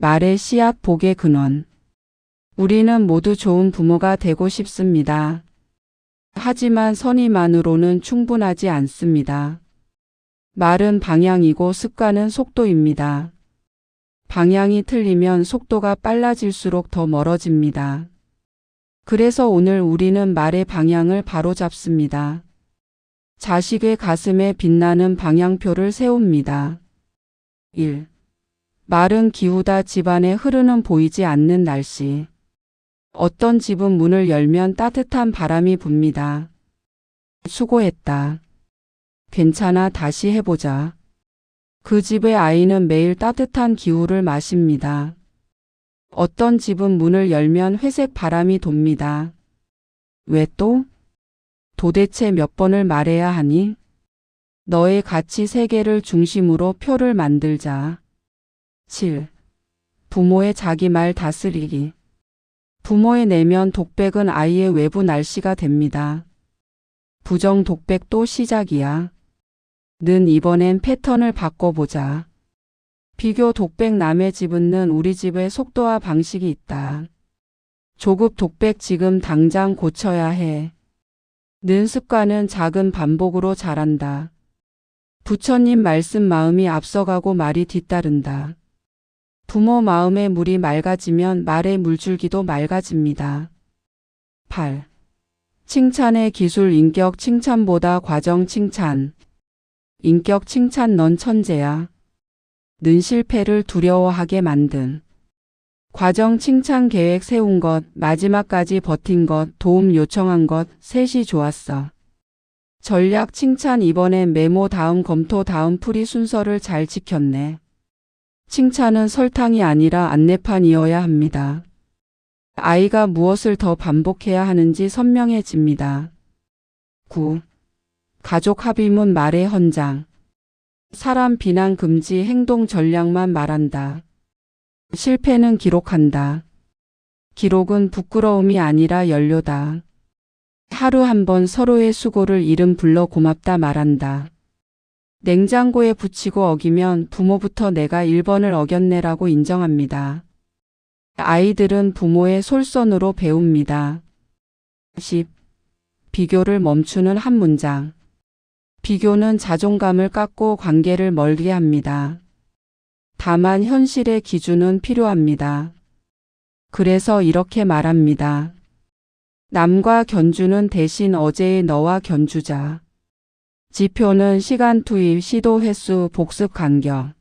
말의 씨앗 복의 근원. 우리는 모두 좋은 부모가 되고 싶습니다. 하지만 선의만으로는 충분하지 않습니다. 말은 방향이고 습관은 속도입니다. 방향이 틀리면 속도가 빨라질수록 더 멀어집니다. 그래서 오늘 우리는 말의 방향을 바로잡습니다. 자식의 가슴에 빛나는 방향표를 세웁니다. 1. 말은 기우다. 집안에 흐르는 보이지 않는 날씨. 어떤 집은 문을 열면 따뜻한 바람이 붑니다. 수고했다. 괜찮아, 다시 해보자. 그 집의 아이는 매일 따뜻한 기후를 마십니다. 어떤 집은 문을 열면 회색 바람이 돕니다. 왜 또? 도대체 몇 번을 말해야 하니? 너의 가치 세계를 중심으로 표를 만들자. 7. 부모의 자기 말 다스리기. 부모의 내면 독백은 아이의 외부 날씨가 됩니다. 부정 독백도 시작이야. 는 이번엔 패턴을 바꿔보자. 비교 독백. 남의 집은 우리 집의 속도와 방식이 있다. 조급 독백. 지금 당장 고쳐야 해. 는 습관은 작은 반복으로 자란다. 부처님 말씀. 마음이 앞서가고 말이 뒤따른다. 부모 마음의 물이 맑아지면 말의 물줄기도 맑아집니다. 8. 칭찬의 기술. 인격 칭찬보다 과정 칭찬. 인격 칭찬. 넌 천재야. 는 실패를 두려워하게 만든. 과정 칭찬. 계획 세운 것, 마지막까지 버틴 것, 도움 요청한 것, 셋이 좋았어. 전략 칭찬. 이번엔 메모 다음 검토 다음 풀이. 순서를 잘 지켰네. 칭찬은 설탕이 아니라 안내판이어야 합니다. 아이가 무엇을 더 반복해야 하는지 선명해집니다. 9. 가족 합의문. 말의 헌장. 사람 비난 금지. 행동 전략만 말한다. 실패는 기록한다. 기록은 부끄러움이 아니라 연료다. 하루 한 번 서로의 수고를 이름 불러 고맙다 말한다. 냉장고에 붙이고 어기면 부모부터 내가 1번을 어겼네라고 인정합니다. 아이들은 부모의 솔선으로 배웁니다. 10. 비교를 멈추는 한 문장. 비교는 자존감을 깎고 관계를 멀게 합니다. 다만 현실의 기준은 필요합니다. 그래서 이렇게 말합니다. 남과 견주는 대신 어제의 너와 견주자. 지표는 시간 투입, 시도 횟수, 복습 간격.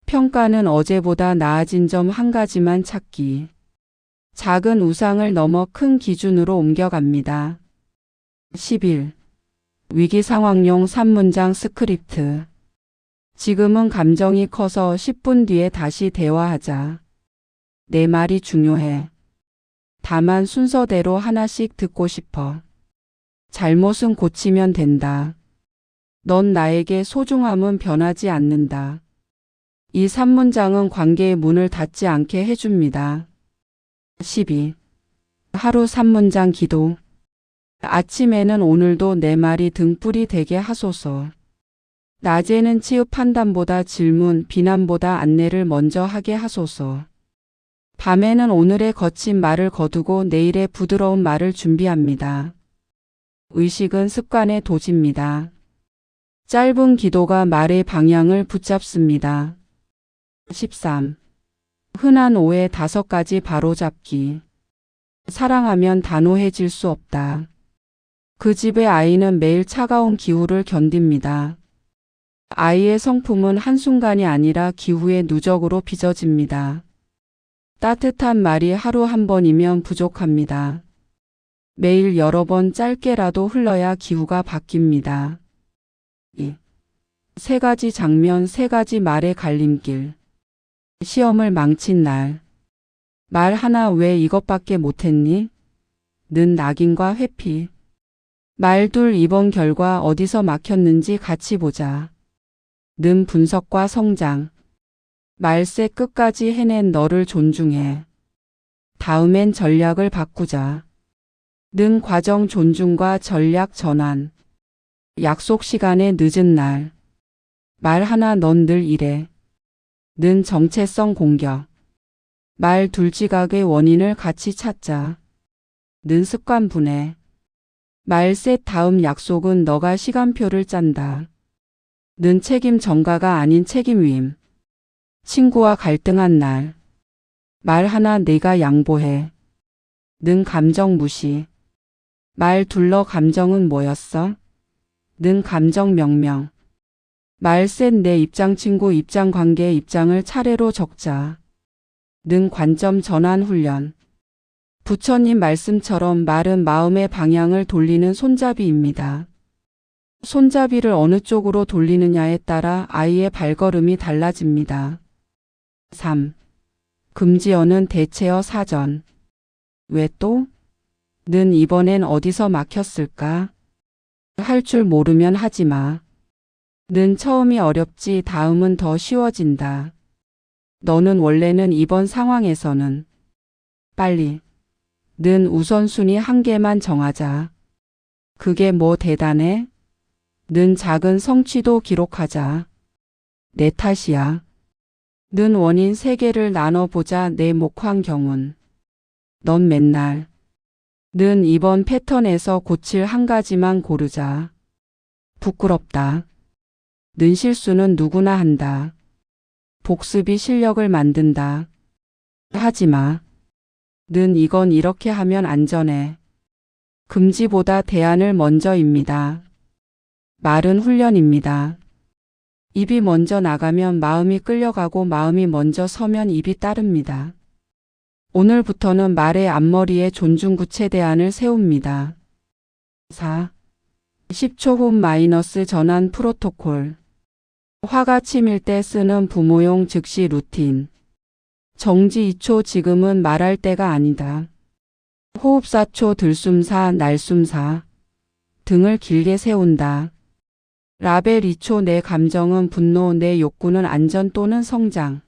평가는 어제보다 나아진 점 한 가지만 찾기. 작은 우상을 넘어 큰 기준으로 옮겨갑니다. 11. 위기 상황용 3문장 스크립트. 지금은 감정이 커서 10분 뒤에 다시 대화하자. 내 말이 중요해. 다만 순서대로 하나씩 듣고 싶어. 잘못은 고치면 된다. 넌 나에게 소중함은 변하지 않는다. 이 3문장은 관계의 문을 닫지 않게 해줍니다. 12. 하루 3문장 기도. 아침에는 오늘도 내 말이 등불이 되게 하소서. 낮에는 치읓 판단보다 질문, 비난보다 안내를 먼저 하게 하소서. 밤에는 오늘의 거친 말을 거두고 내일의 부드러운 말을 준비합니다. 의식은 습관의 도지입니다. 짧은 기도가 말의 방향을 붙잡습니다. 13. 흔한 오해 5가지 바로잡기. 사랑하면 단호해질 수 없다. 그 집의 아이는 매일 차가운 기후를 견딥니다. 아이의 성품은 한순간이 아니라 기후의 누적으로 빚어집니다. 따뜻한 말이 하루 한 번이면 부족합니다. 매일 여러 번 짧게라도 흘러야 기후가 바뀝니다. 2. 3가지 장면 3가지 말의 갈림길. 시험을 망친 날. 말 하나 왜 이것밖에 못했니? 는 낙인과 회피. 말 둘 이번 결과 어디서 막혔는지 같이 보자. 는 분석과 성장. 말세 끝까지 해낸 너를 존중해. 다음엔 전략을 바꾸자. 는 과정 존중과 전략 전환. 약속 시간에 늦은 날. 말 하나 넌 늘 이래. 는 정체성 공격. 말 둘지각의 원인을 같이 찾자. 는 습관 분해. 말 셋 다음 약속은 너가 시간표를 짠다. 는 책임 전가가 아닌 책임 위임. 친구와 갈등한 날. 말 하나 내가 양보해. 는 감정 무시. 말 둘러 감정은 뭐였어? 는 감정 명명. 말 셋 내 입장 친구 입장 관계의 입장을 차례로 적자. 는 관점 전환 훈련. 부처님 말씀처럼 말은 마음의 방향을 돌리는 손잡이입니다. 손잡이를 어느 쪽으로 돌리느냐에 따라 아이의 발걸음이 달라집니다. 3. 금지어는 대체어 사전. 왜 또? 는 이번엔 어디서 막혔을까? 할 줄 모르면 하지 마. 는 처음이 어렵지 다음은 더 쉬워진다. 너는 원래는 이번 상황에서는 빨리. 는 우선순위 한 개만 정하자. 그게 뭐 대단해? 는 작은 성취도 기록하자. 내 탓이야. 는 원인 세 개를 나눠보자. 내 목황 경운. 넌 맨날. 는 이번 패턴에서 고칠 한 가지만 고르자. 부끄럽다. 는 실수는 누구나 한다. 복습이 실력을 만든다. 하지마. 는 이건 이렇게 하면 안전해. 금지보다 대안을 먼저입니다. 말은 훈련입니다. 입이 먼저 나가면 마음이 끌려가고 마음이 먼저 서면 입이 따릅니다. 오늘부터는 말의 앞머리에 존중구체 대안을 세웁니다. 4. 10초 호흡 마이너스 전환 프로토콜. 화가 치밀 때 쓰는 부모용 즉시 루틴. 정지 2초 지금은 말할 때가 아니다. 호흡 4초 들숨 4 날숨 4. 등을 길게 세운다. 라벨 2초 내 감정은 분노 내 욕구는 안전 또는 성장.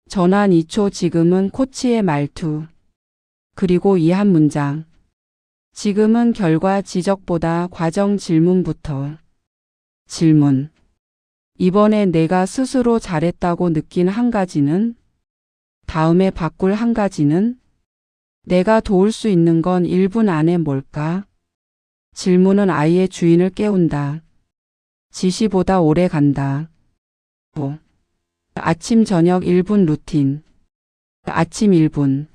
전환 2초 지금은 코치의 말투. 그리고 이 한 문장. 지금은 결과 지적보다 과정 질문부터. 질문. 이번에 내가 스스로 잘했다고 느낀 한 가지는? 다음에 바꿀 한 가지는? 내가 도울 수 있는 건 1분 안에 뭘까? 질문은 아이의 주인을 깨운다. 지시보다 오래 간다. 5. 아침 저녁 1분 루틴. 아침 1분.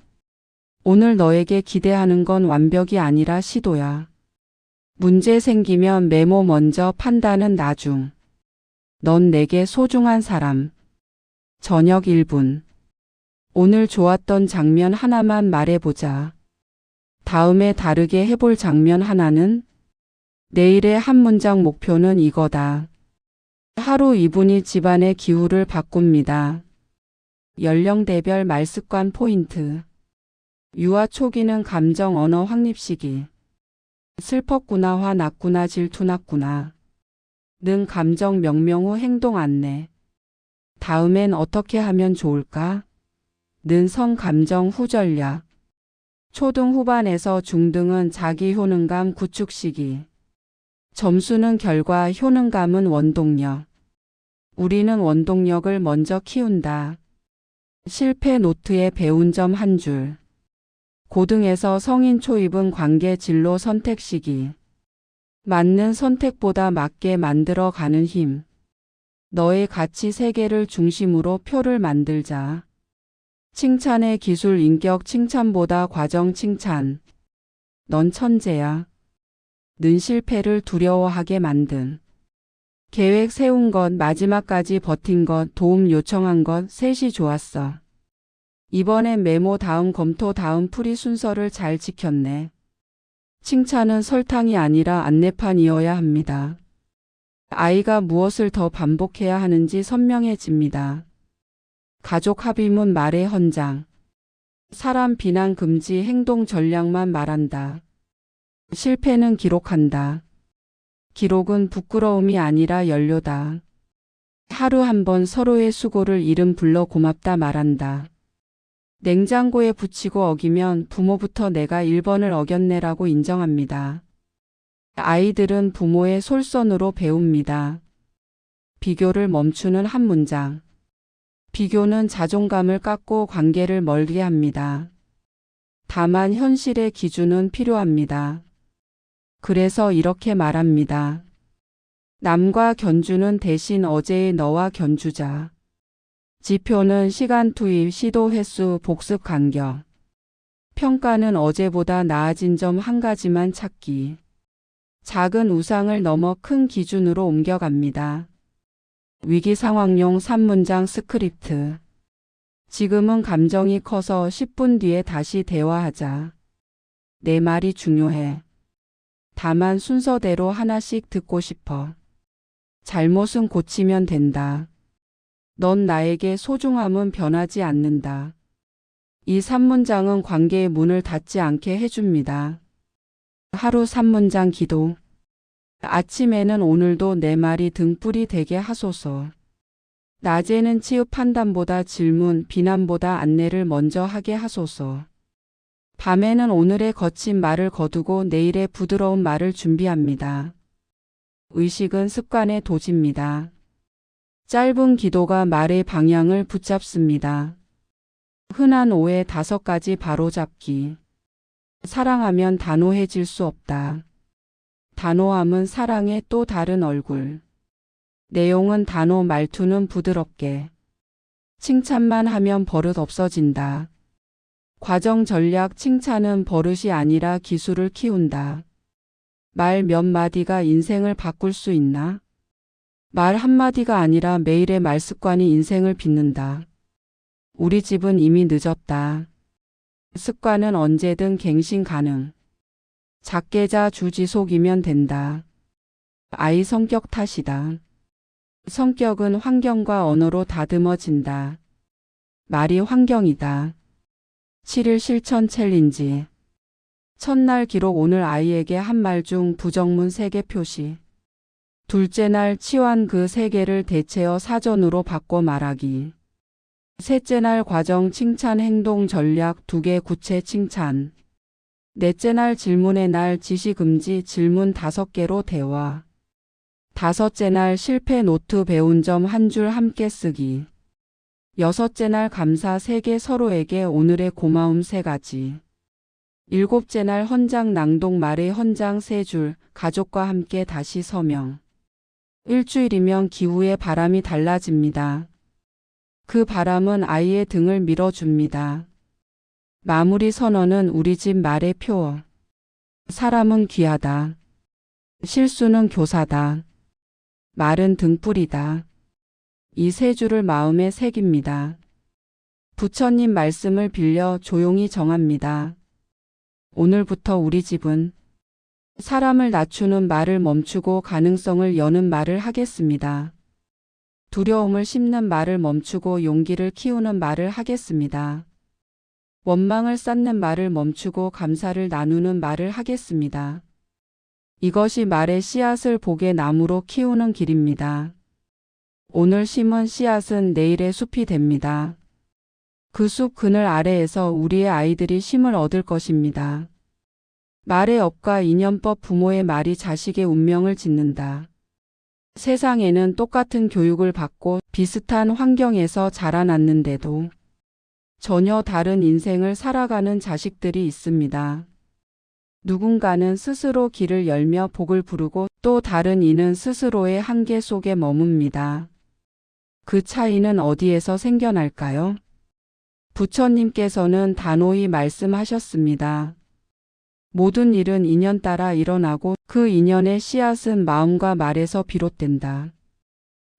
오늘 너에게 기대하는 건 완벽이 아니라 시도야. 문제 생기면 메모 먼저 판단은 나중. 넌 내게 소중한 사람. 저녁 1분. 오늘 좋았던 장면 하나만 말해보자. 다음에 다르게 해볼 장면 하나는? 내일의 한 문장 목표는 이거다. 하루 2분이 집안의 기후를 바꿉니다. 연령대별 말습관 포인트. 유아 초기는 감정 언어 확립 시기. 슬펐구나 화났구나 질투났구나. 는 감정 명명 후 행동 안내. 다음엔 어떻게 하면 좋을까? 는 성감정 후 전략. 초등 후반에서 중등은 자기 효능감 구축 시기. 점수는 결과, 효능감은 원동력. 우리는 원동력을 먼저 키운다. 실패 노트에 배운 점 한 줄. 고등에서 성인 초입은 관계 진로 선택 시기. 맞는 선택보다 맞게 만들어 가는 힘. 너의 가치 세계를 중심으로 표를 만들자. 칭찬의 기술 인격 칭찬보다 과정 칭찬. 넌 천재야. 는 실패를 두려워하게 만든. 계획 세운 것, 마지막까지 버틴 것, 도움 요청한 것, 셋이 좋았어. 이번엔 메모 다음 검토 다음 풀이 순서를 잘 지켰네. 칭찬은 설탕이 아니라 안내판이어야 합니다. 아이가 무엇을 더 반복해야 하는지 선명해집니다. 가족 합의문 말의 헌장. 사람 비난 금지 행동 전략만 말한다. 실패는 기록한다. 기록은 부끄러움이 아니라 연료다. 하루 한 번 서로의 수고를 이름 불러 고맙다 말한다. 냉장고에 붙이고 어기면 부모부터 내가 1번을 어겼네라고 인정합니다. 아이들은 부모의 솔선으로 배웁니다. 비교를 멈추는 한 문장. 비교는 자존감을 깎고 관계를 멀게 합니다. 다만 현실의 기준은 필요합니다. 그래서 이렇게 말합니다. 남과 견주는 대신 어제의 너와 견주자. 지표는 시간 투입, 시도 횟수, 복습 간격. 평가는 어제보다 나아진 점 한 가지만 찾기. 작은 우상을 넘어 큰 기준으로 옮겨갑니다. 위기 상황용 3문장 스크립트. 지금은 감정이 커서 10분 뒤에 다시 대화하자. 내 말이 중요해. 다만 순서대로 하나씩 듣고 싶어. 잘못은 고치면 된다. 넌 나에게 소중함은 변하지 않는다. 이 3문장은 관계의 문을 닫지 않게 해줍니다. 하루 3문장 기도. 아침에는 오늘도 내 말이 등불이 되게 하소서. 낮에는 치유 판단보다 질문, 비난보다 안내를 먼저 하게 하소서. 밤에는 오늘의 거친 말을 거두고 내일의 부드러운 말을 준비합니다. 의식은 습관의 도지입니다. 짧은 기도가 말의 방향을 붙잡습니다. 흔한 오해 5가지 바로잡기. 사랑하면 단호해질 수 없다. 단호함은 사랑의 또 다른 얼굴. 내용은 단호, 말투는 부드럽게. 칭찬만 하면 버릇 없어진다. 과정 전략, 칭찬은 버릇이 아니라 기술을 키운다. 말 몇 마디가 인생을 바꿀 수 있나? 말 한마디가 아니라 매일의 말 습관이 인생을 빚는다. 우리 집은 이미 늦었다. 습관은 언제든 갱신 가능. 작게자 주지속이면 된다. 아이 성격 탓이다. 성격은 환경과 언어로 다듬어진다. 말이 환경이다. 7일 실천 챌린지. 첫날 기록. 오늘 아이에게 한 말 중 부정문 3개 표시. 둘째 날 치환 그 3개를 대체어 사전으로 바꿔 말하기. 셋째 날 과정 칭찬 행동 전략 2개 구체 칭찬. 넷째 날 질문의 날 지시 금지 질문 5개로 대화. 다섯째 날 실패 노트 배운 점 한 줄 함께 쓰기. 여섯째 날 감사 3개 서로에게 오늘의 고마움 3가지. 일곱째 날 헌장 낭독 말의 헌장 3줄 가족과 함께 다시 서명. 일주일이면 기후의 바람이 달라집니다. 그 바람은 아이의 등을 밀어줍니다. 마무리 선언은 우리 집 말의 표어. 사람은 귀하다. 실수는 교사다. 말은 등불이다. 이 3줄을 마음에 새깁니다. 부처님 말씀을 빌려 조용히 정합니다. 오늘부터 우리 집은 사람을 낮추는 말을 멈추고 가능성을 여는 말을 하겠습니다. 두려움을 심는 말을 멈추고 용기를 키우는 말을 하겠습니다. 원망을 쌓는 말을 멈추고 감사를 나누는 말을 하겠습니다. 이것이 말의 씨앗을 복의 나무로 키우는 길입니다. 오늘 심은 씨앗은 내일의 숲이 됩니다. 그 숲 그늘 아래에서 우리의 아이들이 쉼을 얻을 것입니다. 말의 업과 인연법. 부모의 말이 자식의 운명을 짓는다. 세상에는 똑같은 교육을 받고 비슷한 환경에서 자라났는데도 전혀 다른 인생을 살아가는 자식들이 있습니다. 누군가는 스스로 길을 열며 복을 부르고 또 다른 이는 스스로의 한계 속에 머뭅니다. 그 차이는 어디에서 생겨날까요? 부처님께서는 단호히 말씀하셨습니다. 모든 일은 인연 따라 일어나고 그 인연의 씨앗은 마음과 말에서 비롯된다.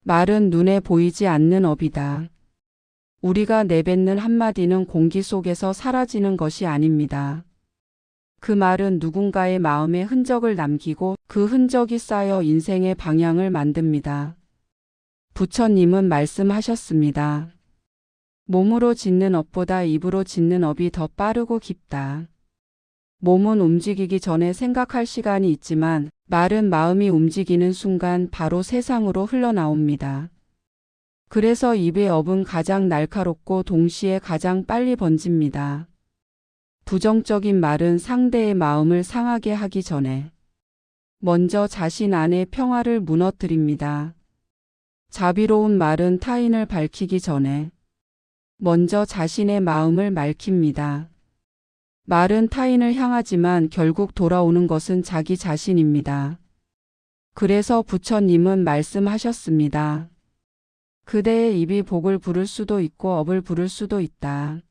말은 눈에 보이지 않는 업이다. 우리가 내뱉는 한마디는 공기 속에서 사라지는 것이 아닙니다. 그 말은 누군가의 마음에 흔적을 남기고 그 흔적이 쌓여 인생의 방향을 만듭니다. 부처님은 말씀하셨습니다. 몸으로 짓는 업보다 입으로 짓는 업이 더 빠르고 깊다. 몸은 움직이기 전에 생각할 시간이 있지만 말은 마음이 움직이는 순간 바로 세상으로 흘러나옵니다. 그래서 입의 업은 가장 날카롭고 동시에 가장 빨리 번집니다. 부정적인 말은 상대의 마음을 상하게 하기 전에 먼저 자신 안의 평화를 무너뜨립니다. 자비로운 말은 타인을 밝히기 전에 먼저 자신의 마음을 밝힙니다. 말은 타인을 향하지만 결국 돌아오는 것은 자기 자신입니다. 그래서 부처님은 말씀하셨습니다. 그대의 입이 복을 부를 수도 있고 업을 부를 수도 있다.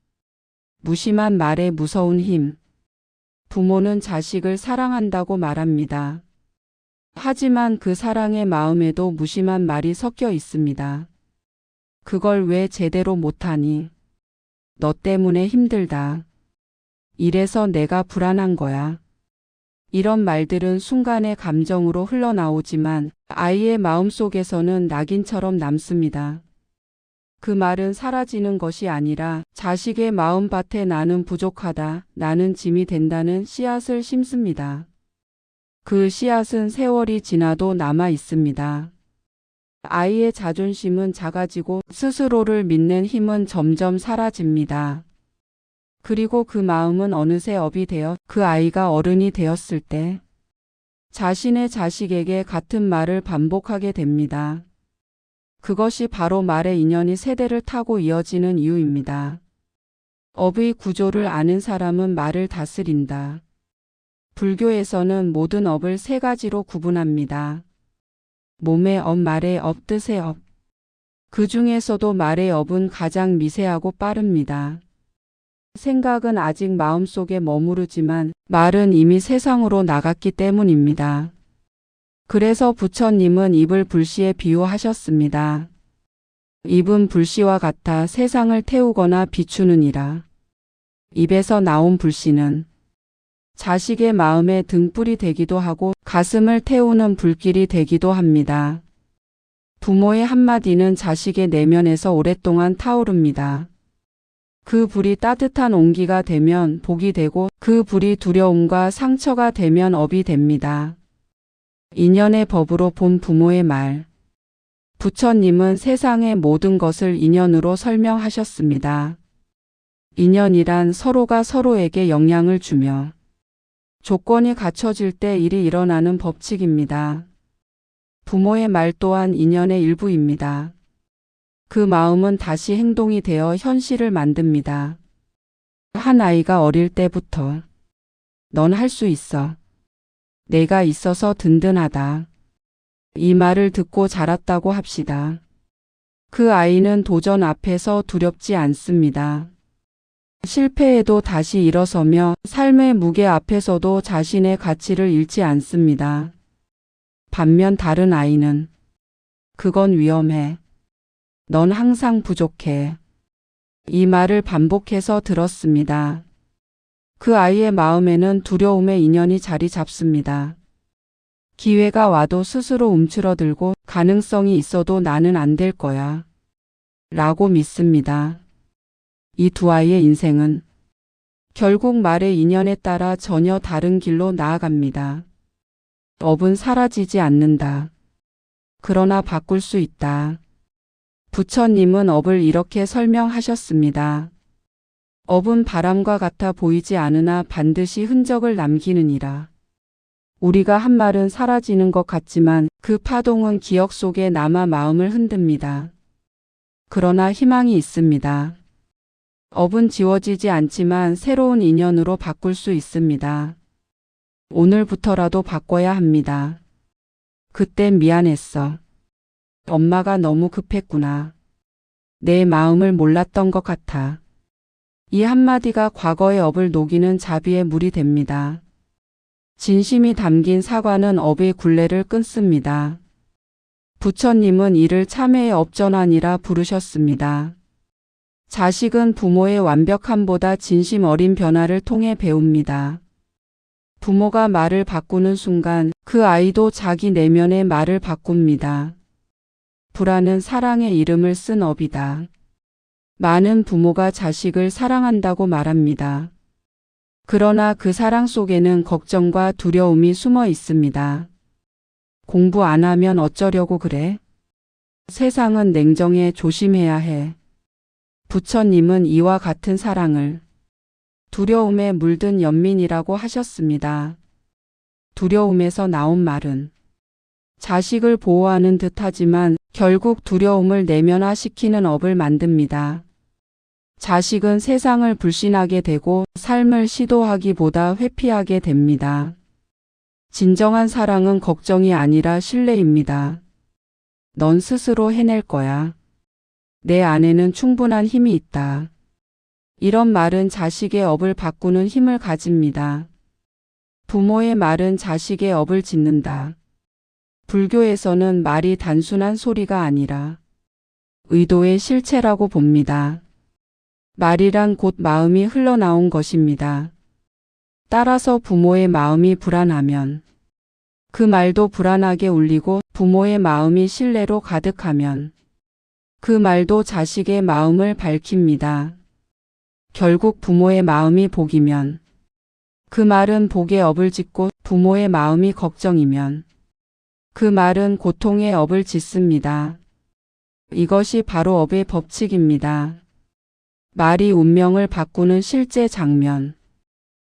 무심한 말에 무서운 힘. 부모는 자식을 사랑한다고 말합니다. 하지만 그 사랑의 마음에도 무심한 말이 섞여 있습니다. 그걸 왜 제대로 못하니? 너 때문에 힘들다. 이래서 내가 불안한 거야. 이런 말들은 순간의 감정으로 흘러나오지만 아이의 마음속에서는 낙인처럼 남습니다. 그 말은 사라지는 것이 아니라 자식의 마음밭에 나는 부족하다, 나는 짐이 된다는 씨앗을 심습니다. 그 씨앗은 세월이 지나도 남아 있습니다. 아이의 자존심은 작아지고 스스로를 믿는 힘은 점점 사라집니다. 그리고 그 마음은 어느새 업이 되어 그 아이가 어른이 되었을 때 자신의 자식에게 같은 말을 반복하게 됩니다. 그것이 바로 말의 인연이 세대를 타고 이어지는 이유입니다. 업의 구조를 아는 사람은 말을 다스린다. 불교에서는 모든 업을 세 가지로 구분합니다. 몸의 업, 말의 업, 뜻의 업. 그 중에서도 말의 업은 가장 미세하고 빠릅니다. 생각은 아직 마음속에 머무르지만 말은 이미 세상으로 나갔기 때문입니다. 그래서 부처님은 입을 불씨에 비유하셨습니다. 입은 불씨와 같아 세상을 태우거나 비추느니라. 입에서 나온 불씨는 자식의 마음의 등불이 되기도 하고 가슴을 태우는 불길이 되기도 합니다. 부모의 한마디는 자식의 내면에서 오랫동안 타오릅니다. 그 불이 따뜻한 온기가 되면 복이 되고 그 불이 두려움과 상처가 되면 업이 됩니다. 인연의 법으로 본 부모의 말. 부처님은 세상의 모든 것을 인연으로 설명하셨습니다. 인연이란 서로가 서로에게 영향을 주며 조건이 갖춰질 때 일이 일어나는 법칙입니다. 부모의 말 또한 인연의 일부입니다. 그 마음은 다시 행동이 되어 현실을 만듭니다. 한 아이가 어릴 때부터 넌 할 수 있어. 내가 있어서 든든하다. 이 말을 듣고 자랐다고 합시다. 그 아이는 도전 앞에서 두렵지 않습니다. 실패해도 다시 일어서며 삶의 무게 앞에서도 자신의 가치를 잃지 않습니다. 반면 다른 아이는 그건 위험해. 넌 항상 부족해. 이 말을 반복해서 들었습니다. 그 아이의 마음에는 두려움의 인연이 자리 잡습니다. 기회가 와도 스스로 움츠러들고 가능성이 있어도 나는 안 될 거야. 라고 믿습니다. 이 두 아이의 인생은 결국 말의 인연에 따라 전혀 다른 길로 나아갑니다. 업은 사라지지 않는다. 그러나 바꿀 수 있다. 부처님은 업을 이렇게 설명하셨습니다. 업은 바람과 같아 보이지 않으나 반드시 흔적을 남기느니라. 우리가 한 말은 사라지는 것 같지만 그 파동은 기억 속에 남아 마음을 흔듭니다. 그러나 희망이 있습니다. 업은 지워지지 않지만 새로운 인연으로 바꿀 수 있습니다. 오늘부터라도 바꿔야 합니다. 그땐 미안했어. 엄마가 너무 급했구나. 내 마음을 몰랐던 것 같아. 이 한마디가 과거의 업을 녹이는 자비의 물이 됩니다. 진심이 담긴 사과는 업의 굴레를 끊습니다. 부처님은 이를 참회의 업전환이라 부르셨습니다. 자식은 부모의 완벽함보다 진심 어린 변화를 통해 배웁니다. 부모가 말을 바꾸는 순간 그 아이도 자기 내면의 말을 바꿉니다. 불안은 사랑의 이름을 쓴 업이다. 많은 부모가 자식을 사랑한다고 말합니다. 그러나 그 사랑 속에는 걱정과 두려움이 숨어 있습니다. 공부 안 하면 어쩌려고 그래? 세상은 냉정해, 조심해야 해. 부처님은 이와 같은 사랑을 두려움에 물든 연민이라고 하셨습니다. 두려움에서 나온 말은 자식을 보호하는 듯하지만 결국 두려움을 내면화시키는 업을 만듭니다. 자식은 세상을 불신하게 되고 삶을 시도하기보다 회피하게 됩니다. 진정한 사랑은 걱정이 아니라 신뢰입니다. 넌 스스로 해낼 거야. 내 안에는 충분한 힘이 있다. 이런 말은 자식의 업을 바꾸는 힘을 가집니다. 부모의 말은 자식의 업을 짓는다. 불교에서는 말이 단순한 소리가 아니라 의도의 실체라고 봅니다. 말이란 곧 마음이 흘러나온 것입니다. 따라서 부모의 마음이 불안하면 그 말도 불안하게 울리고 부모의 마음이 신뢰로 가득하면 그 말도 자식의 마음을 밝힙니다. 결국 부모의 마음이 복이면 그 말은 복의 업을 짓고 부모의 마음이 걱정이면 그 말은 고통의 업을 짓습니다. 이것이 바로 업의 법칙입니다. 말이 운명을 바꾸는 실제 장면.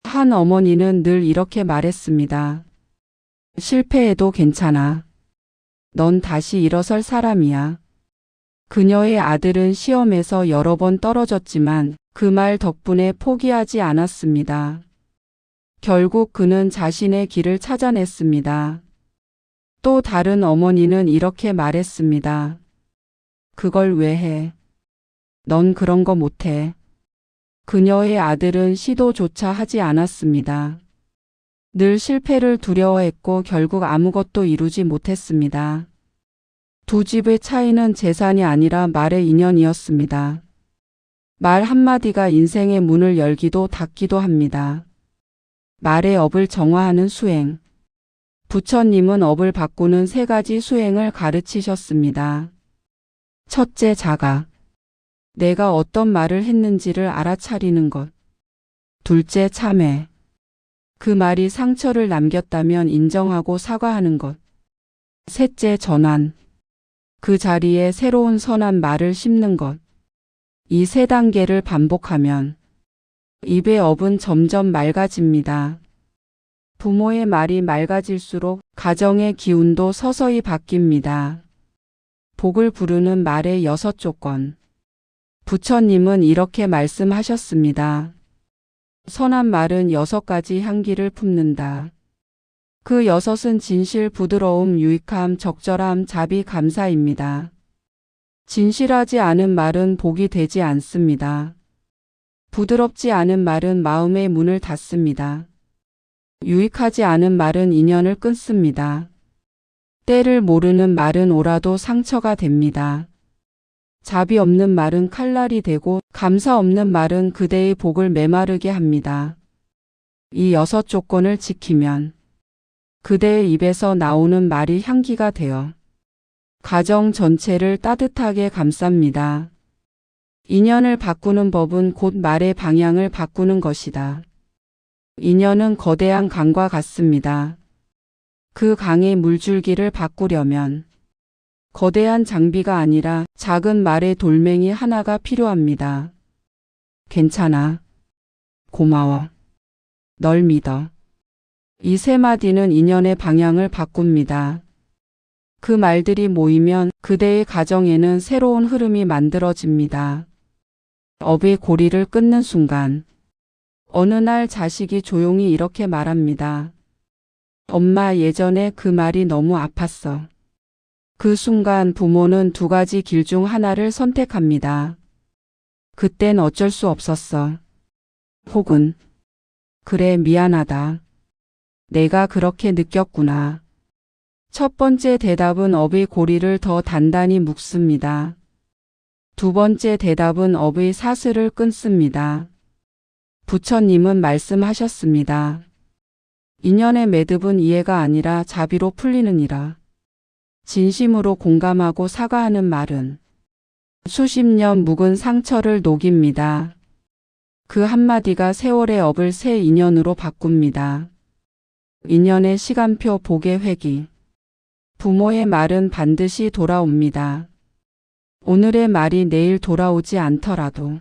한 어머니는 늘 이렇게 말했습니다. 실패해도 괜찮아. 넌 다시 일어설 사람이야. 그녀의 아들은 시험에서 여러 번 떨어졌지만 그 말 덕분에 포기하지 않았습니다. 결국 그는 자신의 길을 찾아냈습니다. 또 다른 어머니는 이렇게 말했습니다. 그걸 왜 해? 넌 그런 거 못해. 그녀의 아들은 시도조차 하지 않았습니다. 늘 실패를 두려워했고 결국 아무것도 이루지 못했습니다. 두 집의 차이는 재산이 아니라 말의 인연이었습니다. 말 한마디가 인생의 문을 열기도 닫기도 합니다. 말의 업을 정화하는 수행. 부처님은 업을 바꾸는 3가지 수행을 가르치셨습니다. 첫째, 자각. 내가 어떤 말을 했는지를 알아차리는 것. 둘째, 참회. 그 말이 상처를 남겼다면 인정하고 사과하는 것. 셋째, 전환. 그 자리에 새로운 선한 말을 심는 것. 이 3단계를 반복하면 입의 업은 점점 맑아집니다. 부모의 말이 맑아질수록 가정의 기운도 서서히 바뀝니다. 복을 부르는 말의 6 조건. 부처님은 이렇게 말씀하셨습니다. 선한 말은 6가지 향기를 품는다. 그 6은 진실, 부드러움, 유익함, 적절함, 자비, 감사입니다. 진실하지 않은 말은 복이 되지 않습니다. 부드럽지 않은 말은 마음의 문을 닫습니다. 유익하지 않은 말은 인연을 끊습니다. 때를 모르는 말은 오라도 상처가 됩니다. 자비 없는 말은 칼날이 되고 감사 없는 말은 그대의 복을 메마르게 합니다. 이 6 조건을 지키면 그대의 입에서 나오는 말이 향기가 되어 가정 전체를 따뜻하게 감쌉니다. 인연을 바꾸는 법은 곧 말의 방향을 바꾸는 것이다. 인연은 거대한 강과 같습니다. 그 강의 물줄기를 바꾸려면 거대한 장비가 아니라 작은 말의 돌멩이 하나가 필요합니다. 괜찮아. 고마워. 널 믿어. 이 3마디는 인연의 방향을 바꿉니다. 그 말들이 모이면 그대의 가정에는 새로운 흐름이 만들어집니다. 업의 고리를 끊는 순간 어느 날 자식이 조용히 이렇게 말합니다. 엄마, 예전에 그 말이 너무 아팠어. 그 순간 부모는 2가지 길 중 하나를 선택합니다. 그땐 어쩔 수 없었어. 혹은 그래, 미안하다. 내가 그렇게 느꼈구나. 첫 번째 대답은 업의 고리를 더 단단히 묶습니다. 2번째 대답은 업의 사슬을 끊습니다. 부처님은 말씀하셨습니다. 인연의 매듭은 이해가 아니라 자비로 풀리느니라. 진심으로 공감하고 사과하는 말은 수십 년 묵은 상처를 녹입니다. 그 한마디가 세월의 업을 새 인연으로 바꿉니다. 인연의 시간표, 복의 회기. 부모의 말은 반드시 돌아옵니다. 오늘의 말이 내일 돌아오지 않더라도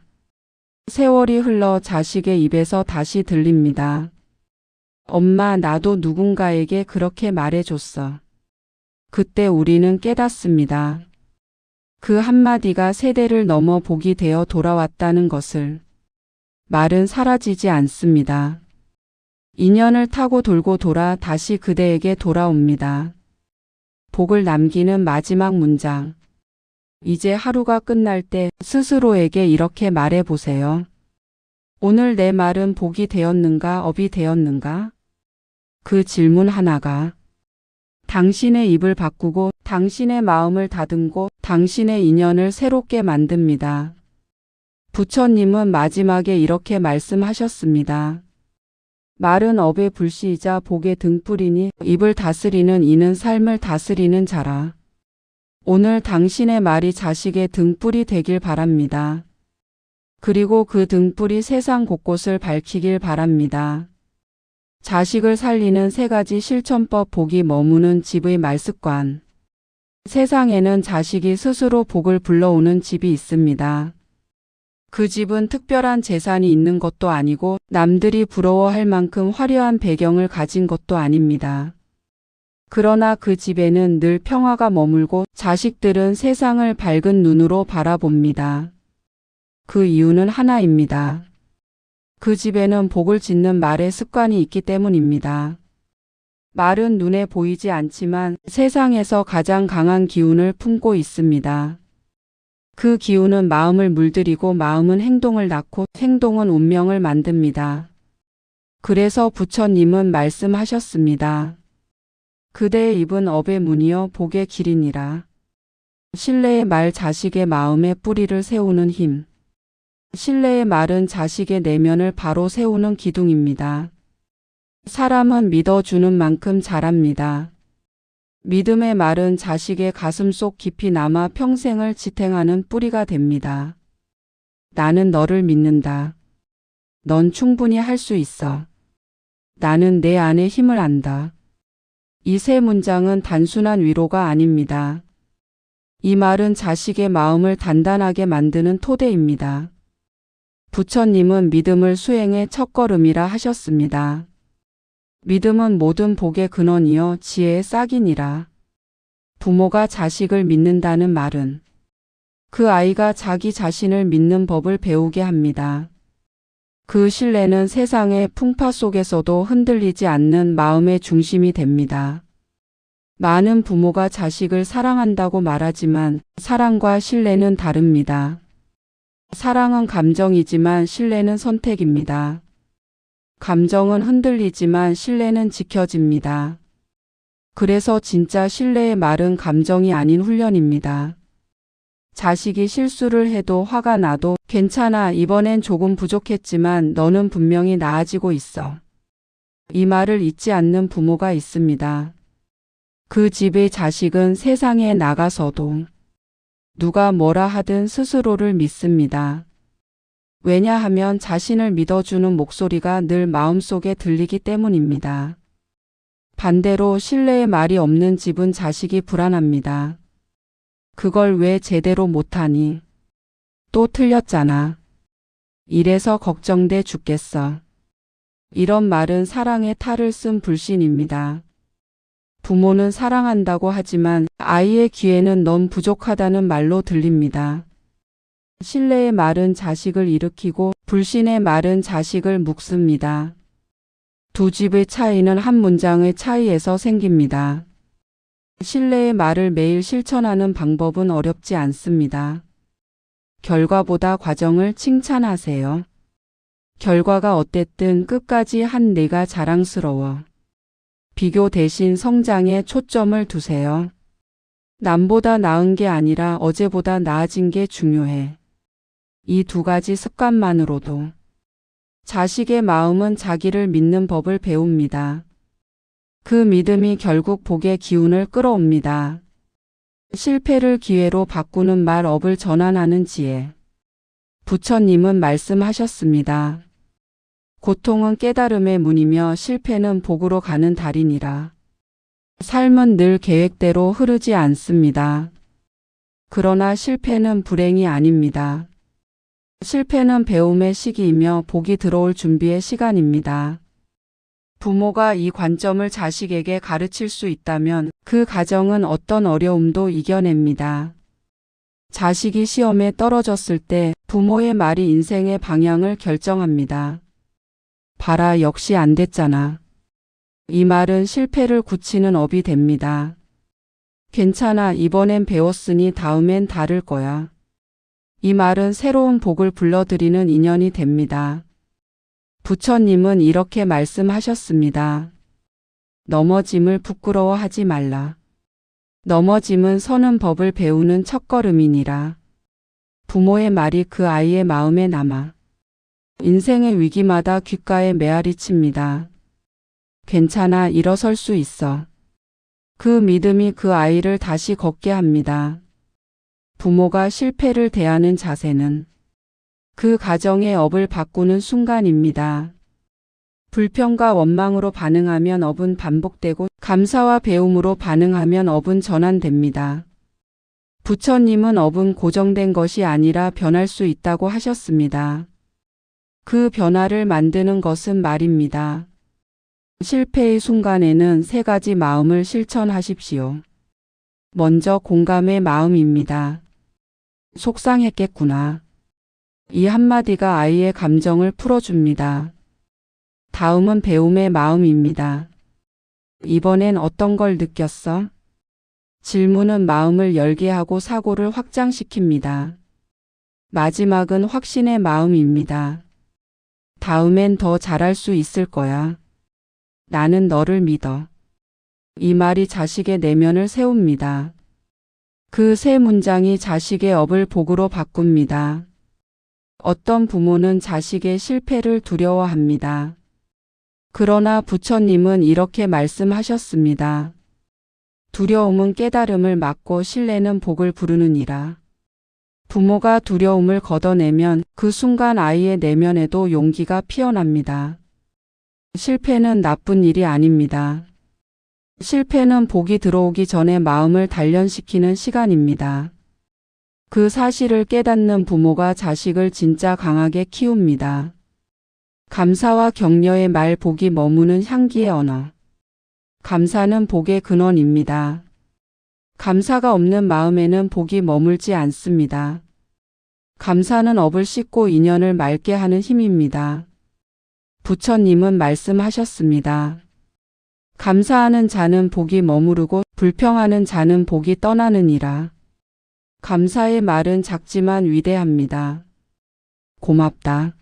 세월이 흘러 자식의 입에서 다시 들립니다. 엄마, 나도 누군가에게 그렇게 말해줬어. 그때 우리는 깨닫습니다. 그 한마디가 세대를 넘어 복이 되어 돌아왔다는 것을. 말은 사라지지 않습니다. 인연을 타고 돌고 돌아 다시 그대에게 돌아옵니다. 복을 남기는 마지막 문장. 이제 하루가 끝날 때 스스로에게 이렇게 말해 보세요. 오늘 내 말은 복이 되었는가, 업이 되었는가? 그 질문 하나가 당신의 입을 바꾸고 당신의 마음을 다듬고 당신의 인연을 새롭게 만듭니다. 부처님은 마지막에 이렇게 말씀하셨습니다. 말은 업의 불씨이자 복의 등불이니 입을 다스리는 이는 삶을 다스리는 자라. 오늘 당신의 말이 자식의 등불이 되길 바랍니다. 그리고 그 등불이 세상 곳곳을 밝히길 바랍니다. 자식을 살리는 3가지 실천법. 복이 머무는 집의 말습관. 세상에는 자식이 스스로 복을 불러오는 집이 있습니다. 그 집은 특별한 재산이 있는 것도 아니고 남들이 부러워할 만큼 화려한 배경을 가진 것도 아닙니다. 그러나 그 집에는 늘 평화가 머물고 자식들은 세상을 밝은 눈으로 바라봅니다. 그 이유는 하나입니다. 그 집에는 복을 짓는 말의 습관이 있기 때문입니다. 말은 눈에 보이지 않지만 세상에서 가장 강한 기운을 품고 있습니다. 그 기운은 마음을 물들이고 마음은 행동을 낳고 행동은 운명을 만듭니다. 그래서 부처님은 말씀하셨습니다. 그대의 입은 업의 문이요 복의 길이니라. 신뢰의 말. 자식의 마음에 뿌리를 세우는 힘. 신뢰의 말은 자식의 내면을 바로 세우는 기둥입니다. 사람은 믿어주는 만큼 자랍니다. 믿음의 말은 자식의 가슴속 깊이 남아 평생을 지탱하는 뿌리가 됩니다. 나는 너를 믿는다. 넌 충분히 할 수 있어. 나는 내 안의 힘을 안다. 이 3문장은 단순한 위로가 아닙니다. 이 말은 자식의 마음을 단단하게 만드는 토대입니다. 부처님은 믿음을 수행의 첫걸음이라 하셨습니다. 믿음은 모든 복의 근원이요 지혜의 싹이니라. 부모가 자식을 믿는다는 말은 그 아이가 자기 자신을 믿는 법을 배우게 합니다. 그 신뢰는 세상의 풍파 속에서도 흔들리지 않는 마음의 중심이 됩니다. 많은 부모가 자식을 사랑한다고 말하지만 사랑과 신뢰는 다릅니다. 사랑은 감정이지만 신뢰는 선택입니다. 감정은 흔들리지만 신뢰는 지켜집니다. 그래서 진짜 신뢰의 말은 감정이 아닌 훈련입니다. 자식이 실수를 해도 화가 나도 괜찮아, 이번엔 조금 부족했지만 너는 분명히 나아지고 있어. 이 말을 잊지 않는 부모가 있습니다. 그 집의 자식은 세상에 나가서도 누가 뭐라 하든 스스로를 믿습니다. 왜냐하면 자신을 믿어주는 목소리가 늘 마음속에 들리기 때문입니다. 반대로 신뢰의 말이 없는 집은 자식이 불안합니다. 그걸 왜 제대로 못하니? 또 틀렸잖아. 이래서 걱정돼 죽겠어. 이런 말은 사랑의 탈을 쓴 불신입니다. 부모는 사랑한다고 하지만 아이의 귀에는 넌 부족하다는 말로 들립니다. 신뢰의 말은 자식을 일으키고 불신의 말은 자식을 묶습니다. 두 집의 차이는 한 문장의 차이에서 생깁니다. 신뢰의 말을 매일 실천하는 방법은 어렵지 않습니다. 결과보다 과정을 칭찬하세요. 결과가 어땠든 끝까지 한 내가 자랑스러워. 비교 대신 성장에 초점을 두세요. 남보다 나은 게 아니라 어제보다 나아진 게 중요해. 이 2가지 습관만으로도 자식의 마음은 자기를 믿는 법을 배웁니다. 그 믿음이 결국 복의 기운을 끌어옵니다. 실패를 기회로 바꾸는 말. 업을 전환하는 지혜. 부처님은 말씀하셨습니다. 고통은 깨달음의 문이며 실패는 복으로 가는 달이니라. 삶은 늘 계획대로 흐르지 않습니다. 그러나 실패는 불행이 아닙니다. 실패는 배움의 시기이며 복이 들어올 준비의 시간입니다. 부모가 이 관점을 자식에게 가르칠 수 있다면 그 가정은 어떤 어려움도 이겨냅니다. 자식이 시험에 떨어졌을 때 부모의 말이 인생의 방향을 결정합니다. 봐라, 역시 안 됐잖아. 이 말은 실패를 굳히는 업이 됩니다. 괜찮아, 이번엔 배웠으니 다음엔 다를 거야. 이 말은 새로운 복을 불러들이는 인연이 됩니다. 부처님은 이렇게 말씀하셨습니다. 넘어짐을 부끄러워하지 말라. 넘어짐은 서는 법을 배우는 첫걸음이니라. 부모의 말이 그 아이의 마음에 남아 인생의 위기마다 귓가에 메아리 칩니다. 괜찮아, 일어설 수 있어. 그 믿음이 그 아이를 다시 걷게 합니다. 부모가 실패를 대하는 자세는 그 가정의 업을 바꾸는 순간입니다. 불평과 원망으로 반응하면 업은 반복되고 감사와 배움으로 반응하면 업은 전환됩니다. 부처님은 업은 고정된 것이 아니라 변할 수 있다고 하셨습니다. 그 변화를 만드는 것은 말입니다. 실패의 순간에는 세 가지 마음을 실천하십시오. 먼저 공감의 마음입니다. 속상했겠구나. 이 한마디가 아이의 감정을 풀어줍니다. 다음은 배움의 마음입니다. 이번엔 어떤 걸 느꼈어? 질문은 마음을 열게 하고 사고를 확장시킵니다. 마지막은 확신의 마음입니다. 다음엔 더 잘할 수 있을 거야. 나는 너를 믿어. 이 말이 자식의 내면을 세웁니다. 그 세 문장이 자식의 업을 복으로 바꿉니다. 어떤 부모는 자식의 실패를 두려워합니다. 그러나 부처님은 이렇게 말씀하셨습니다. 두려움은 깨달음을 막고 신뢰는 복을 부르느니라. 부모가 두려움을 걷어내면 그 순간 아이의 내면에도 용기가 피어납니다. 실패는 나쁜 일이 아닙니다. 실패는 복이 들어오기 전에 마음을 단련시키는 시간입니다. 그 사실을 깨닫는 부모가 자식을 진짜 강하게 키웁니다. 감사와 격려의 말, 복이 머무는 향기의 언어. 감사는 복의 근원입니다. 감사가 없는 마음에는 복이 머물지 않습니다. 감사는 업을 씻고 인연을 맑게 하는 힘입니다. 부처님은 말씀하셨습니다. 감사하는 자는 복이 머무르고 불평하는 자는 복이 떠나느니라. 감사의 말은 작지만 위대합니다. 고맙다.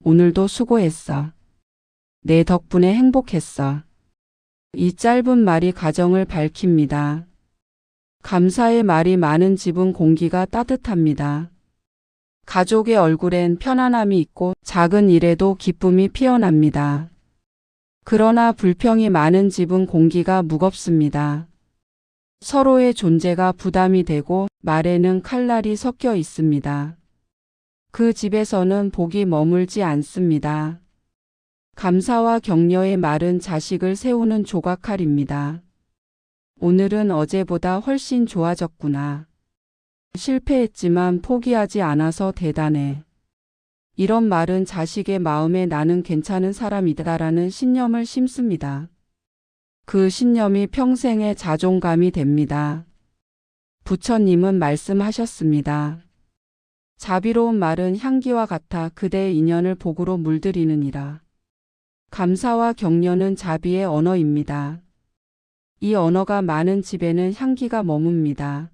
오늘도 수고했어. 내 덕분에 행복했어. 이 짧은 말이 가정을 밝힙니다. 감사의 말이 많은 집은 공기가 따뜻합니다. 가족의 얼굴엔 편안함이 있고 작은 일에도 기쁨이 피어납니다. 그러나 불평이 많은 집은 공기가 무겁습니다. 서로의 존재가 부담이 되고 말에는 칼날이 섞여 있습니다. 그 집에서는 복이 머물지 않습니다. 감사와 격려의 말은 자식을 세우는 조각칼입니다. 오늘은 어제보다 훨씬 좋아졌구나. 실패했지만 포기하지 않아서 대단해. 이런 말은 자식의 마음에 나는 괜찮은 사람이다라는 신념을 심습니다. 그 신념이 평생의 자존감이 됩니다. 부처님은 말씀하셨습니다. 자비로운 말은 향기와 같아 그대의 인연을 복으로 물들이느니라. 감사와 격려는 자비의 언어입니다. 이 언어가 많은 집에는 향기가 머뭅니다.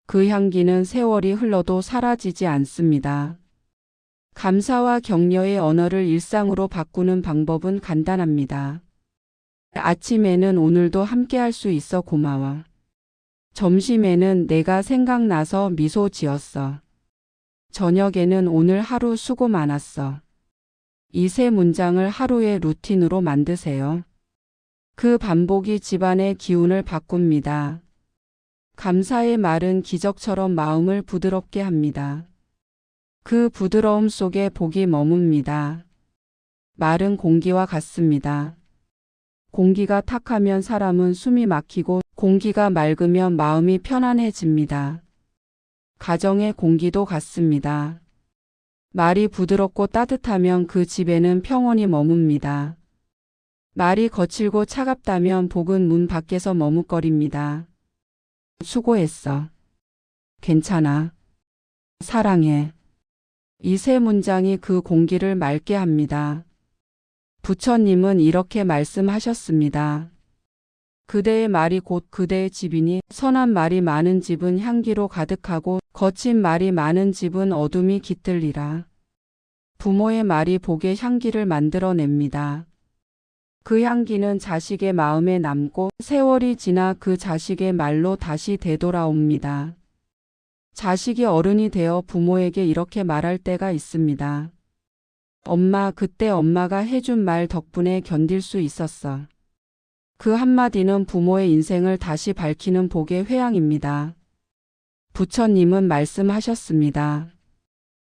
그 향기는 세월이 흘러도 사라지지 않습니다. 감사와 격려의 언어를 일상으로 바꾸는 방법은 간단합니다. 아침에는 오늘도 함께할 수 있어 고마워. 점심에는 내가 생각나서 미소 지었어. 저녁에는 오늘 하루 수고 많았어. 이 세 문장을 하루의 루틴으로 만드세요. 그 반복이 집안의 기운을 바꿉니다. 감사의 말은 기적처럼 마음을 부드럽게 합니다. 그 부드러움 속에 복이 머뭅니다. 말은 공기와 같습니다. 공기가 탁하면 사람은 숨이 막히고 공기가 맑으면 마음이 편안해집니다. 가정의 공기도 같습니다. 말이 부드럽고 따뜻하면 그 집에는 평온이 머뭅니다. 말이 거칠고 차갑다면 복은 문 밖에서 머뭇거립니다. 수고했어. 괜찮아. 사랑해. 이 세 문장이 그 공기를 맑게 합니다. 부처님은 이렇게 말씀하셨습니다. 그대의 말이 곧 그대의 집이니 선한 말이 많은 집은 향기로 가득하고 거친 말이 많은 집은 어둠이 깃들리라. 부모의 말이 복의 향기를 만들어냅니다. 그 향기는 자식의 마음에 남고 세월이 지나 그 자식의 말로 다시 되돌아옵니다. 자식이 어른이 되어 부모에게 이렇게 말할 때가 있습니다. 엄마, 그때 엄마가 해준 말 덕분에 견딜 수 있었어. 그 한마디는 부모의 인생을 다시 밝히는 복의 회양입니다. 부처님은 말씀하셨습니다.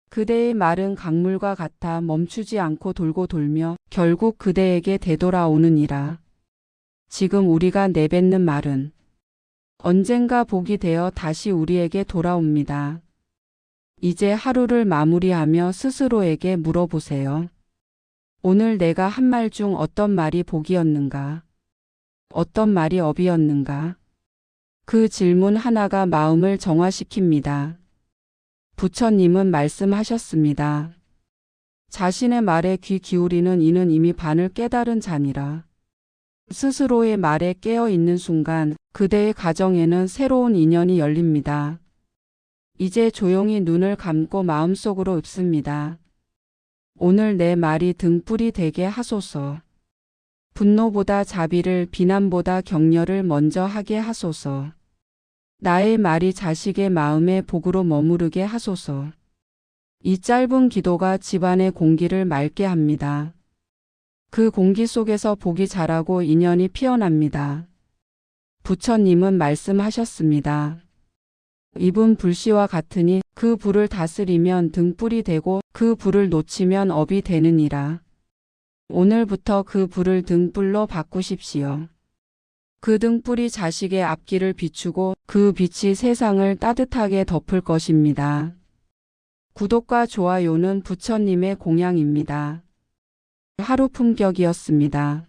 그대의 말은 강물과 같아 멈추지 않고 돌고 돌며 결국 그대에게 되돌아오느니라. 지금 우리가 내뱉는 말은 언젠가 복이 되어 다시 우리에게 돌아옵니다. 이제 하루를 마무리하며 스스로에게 물어보세요. 오늘 내가 한 말 중 어떤 말이 복이었는가? 어떤 말이 업이었는가? 그 질문 하나가 마음을 정화시킵니다. 부처님은 말씀하셨습니다. 자신의 말에 귀 기울이는 이는 이미 반을 깨달은 자니라. 스스로의 말에 깨어 있는 순간 그대의 가정에는 새로운 인연이 열립니다. 이제 조용히 눈을 감고 마음속으로 읊습니다. 오늘 내 말이 등불이 되게 하소서. 분노보다 자비를, 비난보다 격려를 먼저 하게 하소서. 나의 말이 자식의 마음에 복으로 머무르게 하소서. 이 짧은 기도가 집안의 공기를 맑게 합니다. 그 공기 속에서 복이 자라고 인연이 피어납니다. 부처님은 말씀하셨습니다. 입은 불씨와 같으니 그 불을 다스리면 등불이 되고 그 불을 놓치면 업이 되느니라. 오늘부터 그 불을 등불로 바꾸십시오. 그 등불이 자식의 앞길을 비추고 그 빛이 세상을 따뜻하게 덮을 것입니다. 구독과 좋아요는 부처님의 공양입니다. 하루 품격이었습니다.